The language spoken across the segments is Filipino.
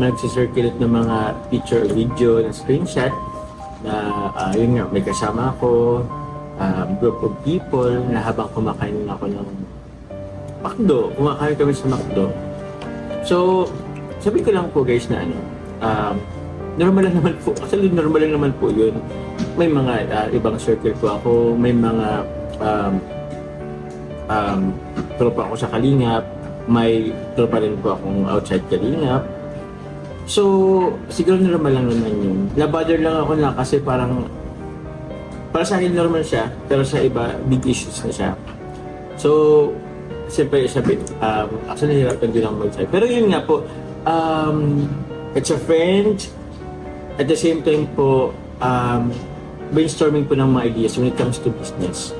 Nagsisirculate ng mga picture or video na screenshot na yun nga, may kasama ako, group of people na habang kumakain ako ng McDo, kumakain kami sa McDo. So, sabi ko lang po guys na normal lang naman po, actually normal lang naman po yun. May mga ibang circle po ako, may mga tropa ako sa Kalingap, may tropa rin po akong outside Kalingap. So, siguro normal lang naman yun. Nabother lang ako na kasi parang para sa akin normal siya, pero sa iba, big issues na siya. So, siyempre, actually, nahirapan din ako mag-side. Pero yun nga po, it's a friend. At the same time po, brainstorming po ng mga ideas when it comes to business.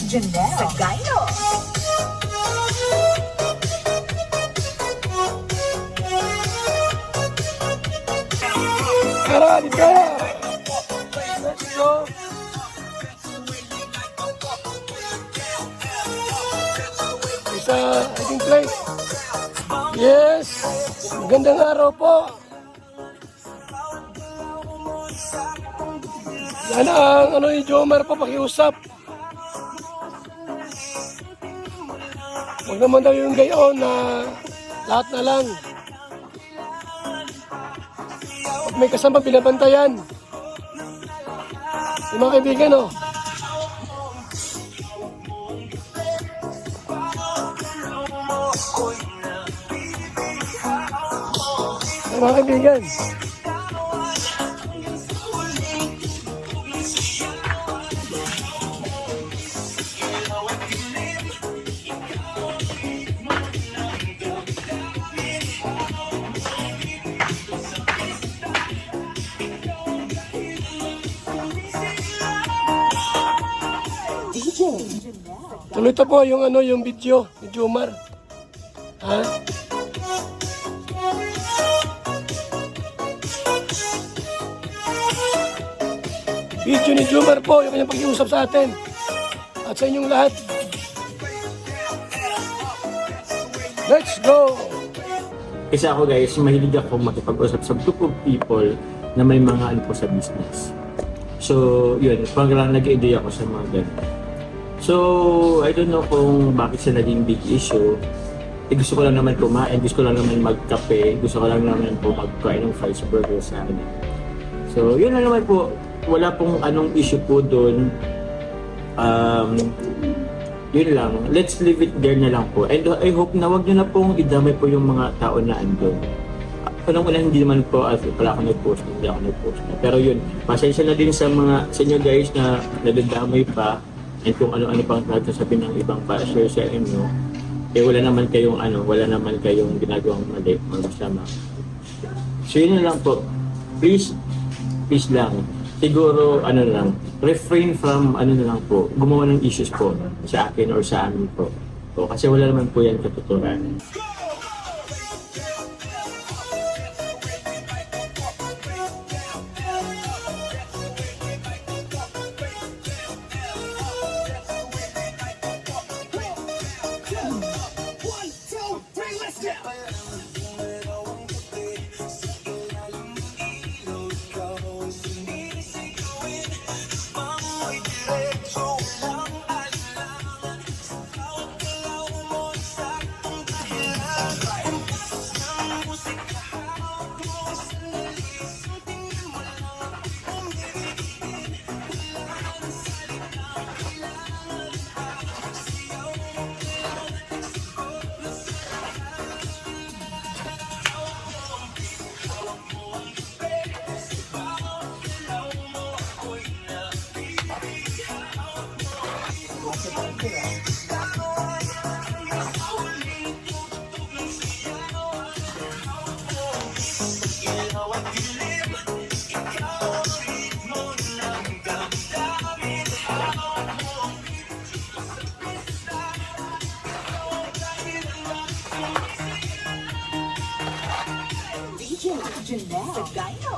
Janelle Sagaylo. Tara, dito! Let's go! Isa, I think place. Yes! Magandang araw po! Yan ang ni Jomar po pakiusap. Huwag naman daw yung gayon na lahat na lang. Pag may kasama binabantayan. Yung mga kaibigan, oh. Yung mga kaibigan. Tuloy ito po yung yung video ni Jomar. Ha? Video ni Jomar po, yung kanyang pag-iusap sa atin. At sa inyong lahat. Let's go! Kasi ako guys, mahilig ako makipag-usap sa group of people na may mga ano po sa business. So, yun, parang nag-i-idea ako sa mga ganun. So, I don't know kung bakit siya naging big issue. Gusto ko lang naman kumain, gusto ko lang naman magkape, gusto ko lang naman po magkain ng fries burger sa akin. So, yun lang naman po. Wala pong anong issue po doon. Yun lang. Let's leave it there na lang po. And I hope na wag nyo na pong idamay po yung mga tao na andun. Unang-una hindi naman po wala ako nag-post, hindi ako nag-post. Pero yun, pasensya na din sa inyo guys na nadadamay pa and kung ano-ano pang nagsasabi ng ibang pa-share sa inyo. Eh wala naman kayong ginagawang mali o masama. So yun na lang po. Please lang. Siguro refrain from na lang po, gumawa ng issues po sa akin or sa amin po. So, kasi wala naman po yan katuturan. DJ Janelle Sagano.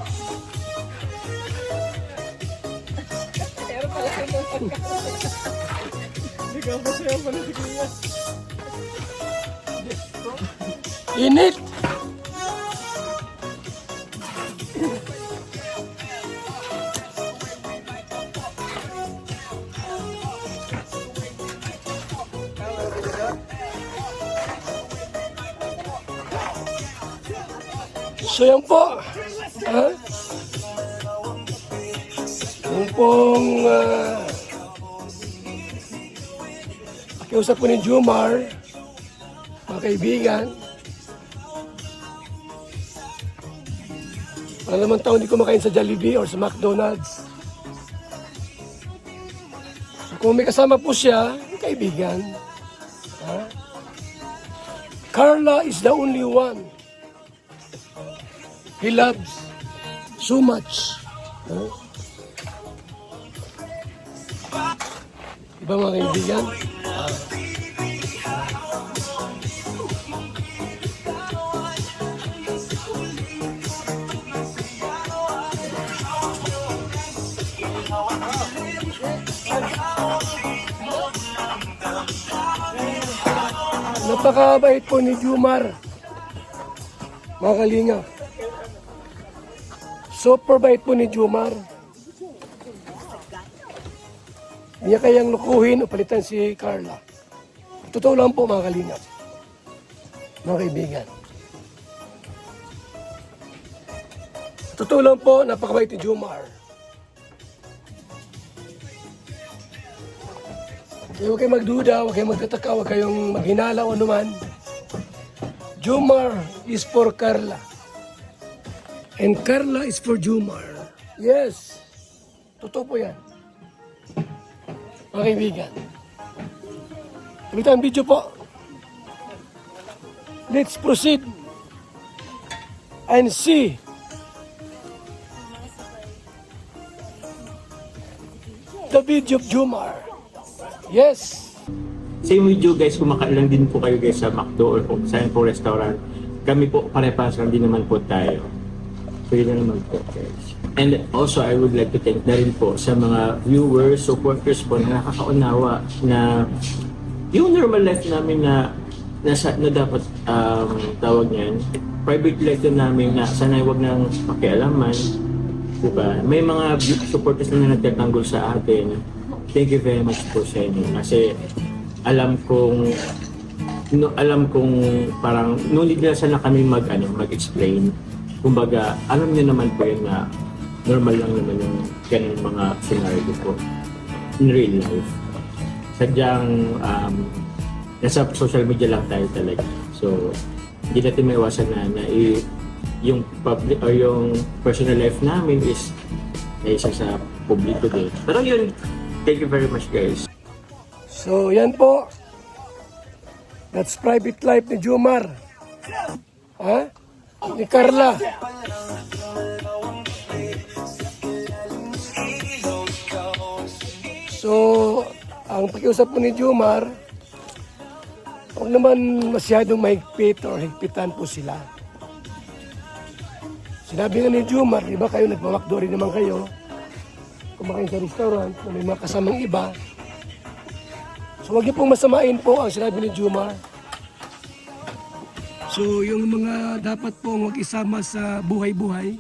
Init! So yan po. Yung pong pakiusap ko ni Jomar, mga kaibigan. Para naman taon hindi kumakain sa Jollibee or sa McDonald's. Kung may kasama po siya, kaibigan. Carla is the only one he loves so much. Diba mga kaibigan? Napakabait po ni Jomar, mga kalinga. Super bait po ni Jomar. Hindi niya kayang lukuhin o palitan si Carla. Totoo lang po mga kalinga, mga kaibigan. Totoo lang po, napakabait ni Jomar. Huwag kayong magduda, huwag kayong magtataka, huwag kayong maghinala o anuman. Jomar is for Carla. And Carla is for Jomar. Yes. Totoo po yan. Mga kaibigan. Ulit ang video po. Let's proceed and see the video of Jomar. Yes. Same with you guys, kumakain lang din po kayo guys sa McDo or kung saan po restaurant. Kami po pare-pares lang din naman po tayo. So yun na naman po guys. And also I would like to thank na rin po sa mga viewers, supporters po na nakakaunawa na yung normal life namin na na dapat tawag niyan, private life din namin na sanay wag nang pakialaman. Diba? May mga supporters na nagtatanggol sa atin. Thank you very much po sa inyo. Kasi alam kong parang no need na sana kami mag-explain. Kumbaga, alam niyo naman po yun na normal lang naman yung ganun mga scenario po in real life. Sadyang nasa social media lang tayo talaga. So, hindi natin maiwasan na yung public or yung personal life namin is na isa sa publiko din. Pero yun, thank you very much guys. So, yan po. That's private life ni Jomar. Ha? Ni Carla. So, ang pakiusap po ni Jomar, huwag naman masyadong mahigpit o higpitan po sila. Sinabi nga ni Jomar, di ba kayo nagmamakdo rin naman kayo, kumakain sa restaurant na may mga kasamang iba. So huwag niyo pong masamain po ang sinabi ni Jomar. So yung mga dapat pong huwag isama sa buhay-buhay,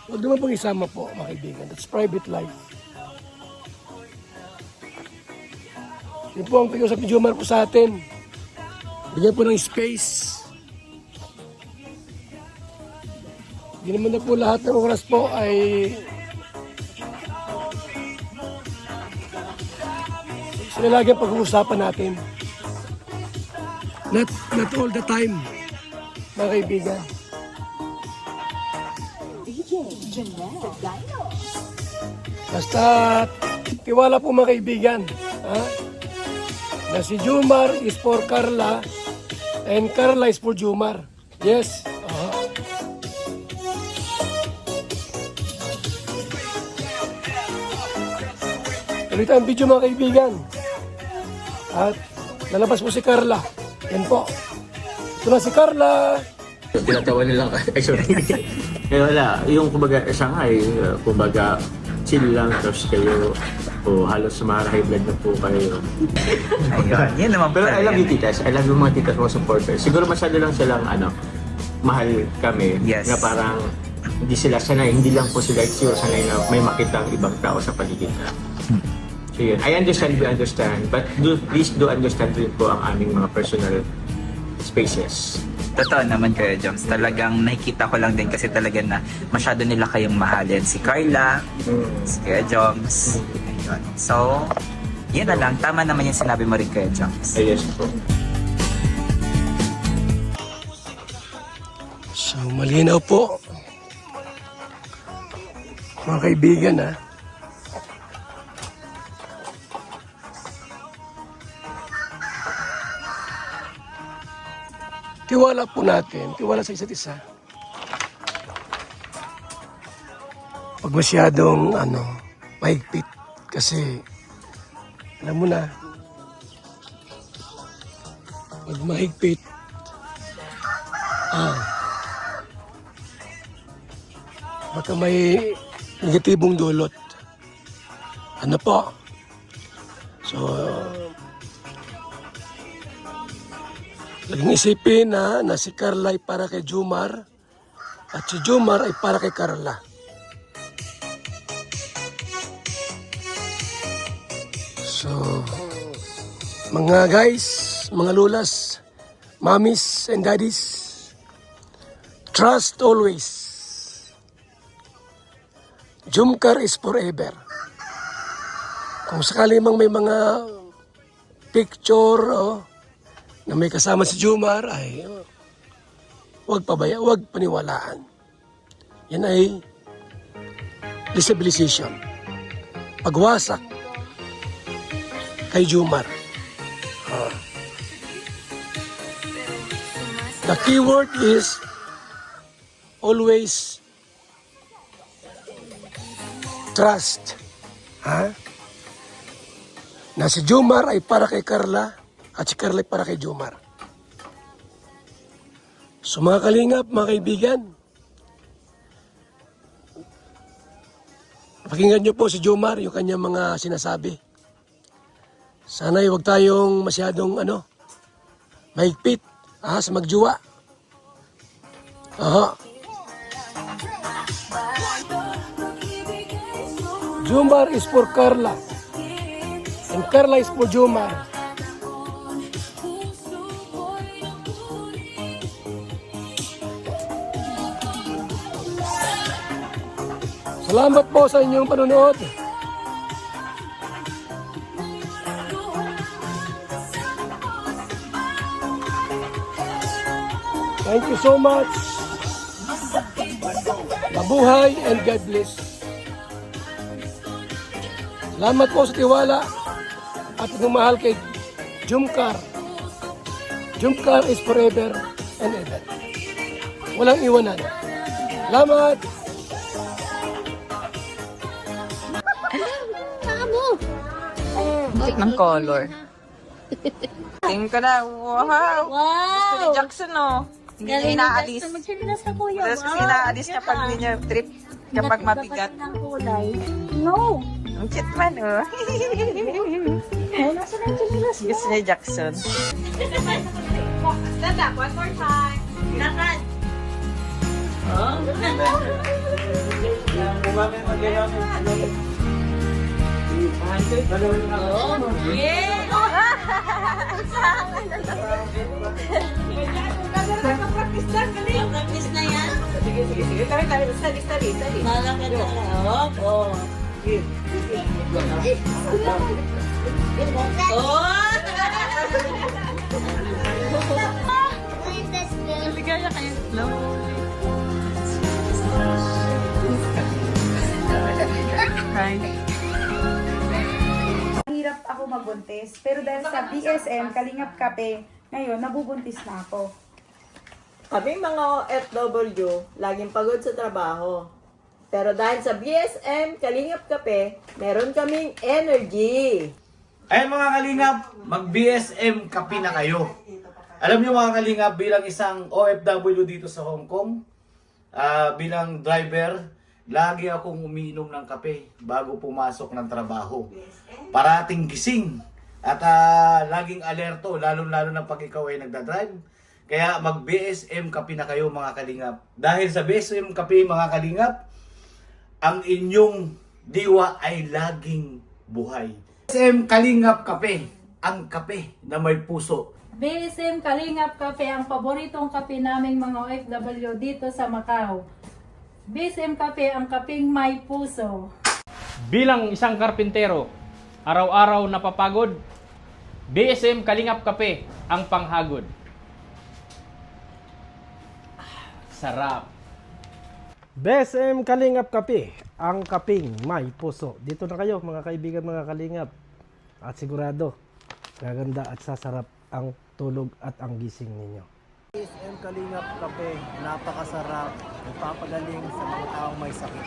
huwag naman pong isama po mga kaibigan. That's private life. Yun po ang pag-usap ni Jomar po sa atin. Bigyan po ng space. Hindi naman na po lahat ng oras po ay sila lagi ang pag-uusapan natin. Not all the time, mga kaibigan. DJ Janelle Gino. Basta tiwala po mga kaibigan. Ha? Na si Jomar is for Carla and Carla is for Jomar. Yes. Ulit ang video mga kaibigan. At lalabas po si Carla. Yan po. Ito na si Carla. Tinatawa nila ay sorry. Kaya wala, yung kumbaga Shanghai, kumbaga chill lang tapos kayo o halos sumarahay blood na po kayo. Ayun, yun naman Pero pala I love yan. you titas, I love yung mga titas mo supporters. Siguro masyado lang silang mahal kami. Yes. Na parang hindi sila sanay, hindi lang po sila siguro sanay na may makita ang ibang tao sa paligid. So yun, I understand, we understand, but please do understand rin po ang aming mga personal spaces. Totoo naman kayo, Joms. Talagang nakikita ko lang din kasi talaga na masyado nila kayong mahalin. Si Carla, si Kuya Joms. Ayun. So, yun na lang. Tama naman yung sinabi mo rin, Kuya Joms. Yes po. So malinaw po. Mga kaibigan ha. Tiwala po natin, tiwala sa isa't isa. Pag masyadong mahigpit kasi alam mo na pag mahigpit baka may negatibong dulot. Ano po? So laging isipin na si Carla ay para kay Jomar at si Jomar ay para kay Carla. So, mga guys, mga lulas, mommies and daddies, trust always. Jomcar is forever. Kung sakali mang may mga picture na may kasama si Jomar ay huwag paniwalaan. Yan ay destabilization. Pagwasak kay Jomar. The keyword is always trust. Na si Jomar ay para kay Carla at si Carla ay para kay Jomar. So mga kalingap, mga kaibigan, pakinggan nyo po si Jomar, yung kanyang mga sinasabi. Sana'y huwag tayong masyadong Mahigpit. Ahas magjuwa. Aha. Jumar is for Carla. And Carla is for Jumar. Salamat po sa inyong panonood. Thank you so much. Mabuhay and God bless. Salamat po sa tiwala at pagmamahal kay Jumcar. Jumcar is forever and ever. Walang iwanan. Salamat. Ang cute ng color. Tingin ka na, wow! Gusto ni Jackson, oh. Hindi niya inaalis. Magsipilas ka, kuya. Tapos kasi inaalis kapag hindi niya trip, kapag mabigat. Ng kulay. No. Ang cute man, oh. Ay, nasa na yung sipilas mo? Gusto ni Jackson. Stand up, one more time. Lakad. Practice na yan? Sige. Study. Malaki na. Oo. Ligaya kayo. Hi. Hirap ako magbuntis, pero dahil sa BSM, Kalingap Kape, ngayon, nabubuntis na ako. Kami mga OFW, laging pagod sa trabaho. Pero dahil sa BSM, Kalingap Kape, meron kaming energy. Ayan mga kalingap, mag-BSM kape na kayo. Alam niyo mga kalingap, bilang isang OFW dito sa Hong Kong, bilang driver, lagi akong umiinom ng kape bago pumasok ng trabaho. Parating gising at laging alerto, lalo-lalo na pag ikaw ay nagdadrive. Kaya mag-BSM kape na kayo mga kalingap. Dahil sa BSM kape mga kalingap, ang inyong diwa ay laging buhay. BSM Kalingap Kape, ang kape na may puso. BSM Kalingap Kape, ang paboritong kape naming mga OFW dito sa Macau. BSM Kape, ang kapeng may puso. Bilang isang karpintero, araw-araw napapagod, BSM Kalingap Kape, ang panghagod. Sarap. BSM Kalingap Kape, ang kaping may puso. Dito na kayo mga kaibigan, mga kalingap. At sigurado, gaganda at sasarap ang tulog at ang gising ninyo. BSM Kalingap Kape, napakasarap. Nagpapagaling sa mga taong may sakit.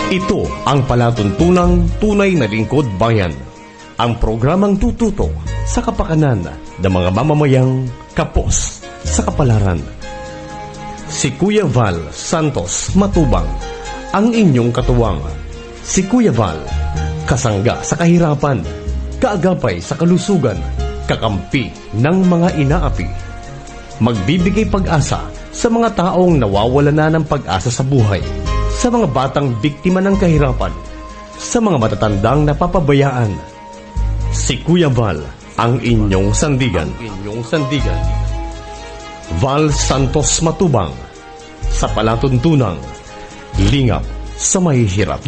Ito ang palatuntunang tunay na lingkod bayan. Ang programang tututok sa kapakanan ng mga mamamayang kapos sa kapalaran. Si Kuya Val Santos Matubang, ang inyong katuwang. Si Kuya Val, kasangga sa kahirapan, kaagapay sa kalusugan, kakampi ng mga inaapi. Magbibigay pag-asa sa mga taong nawawala na ng pag-asa sa buhay, sa mga batang biktima ng kahirapan, sa mga matatandang napapabayaan. Si Kuya Val, ang inyong sandigan. Val Santos Matubang, sa palatuntunang lingap sa mahihirap.